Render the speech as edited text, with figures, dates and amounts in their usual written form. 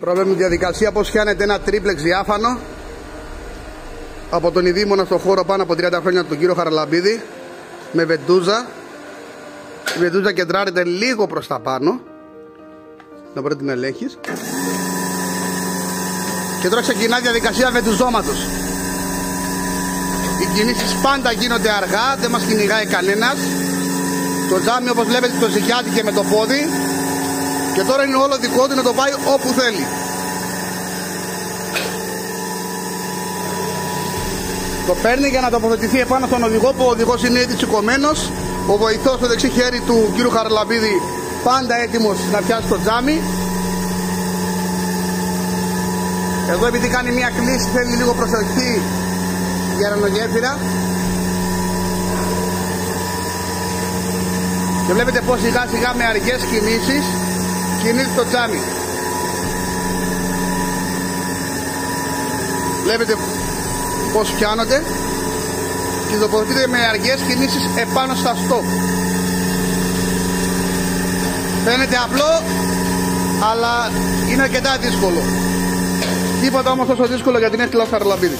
Πρόβλημα διαδικασία πώς φτιάνεται ένα τρίπλεξ διάφανο από τον ειδήμονα στο χώρο πάνω από 30 χρόνια, τον κύριο Χαραλαμπίδη, με βεντούζα. Η βεντούζα κεντράρεται λίγο προς τα πάνω, να μπορείτε να ελέγχεις. Και τώρα ξεκινά η διαδικασία βεντουζώματος. Οι κινήσεις πάντα γίνονται αργά, δεν μας κυνηγάει κανένας. Το τζάμι, όπως βλέπετε, το ζυγιάτηκε με το πόδι. Και τώρα είναι όλο δικό του να το πάει όπου θέλει. Το παίρνει για να τοποθετηθεί επάνω στον οδηγό, που ο οδηγός είναι ήδη σηκωμένος. Ο βοηθός στο δεξί χέρι του κύριου Χαραλαμπίδη πάντα έτοιμος να πιάσει το τζάμι. Εδώ, επειδή κάνει μια κλίση, θέλει λίγο προσοχή για αερονογέφυρα. Και βλέπετε πως σιγά σιγά με αργές κινήσεις κινείται το τζάμι. Βλέπετε πως πιάνονται και τοποθετείται με αργές κινήσεις επάνω στα στόπ. Φαίνεται απλό, αλλά είναι αρκετά δύσκολο. Τίποτα όμως τόσο δύσκολο για την Έστειλα Χαραλαμπίδη.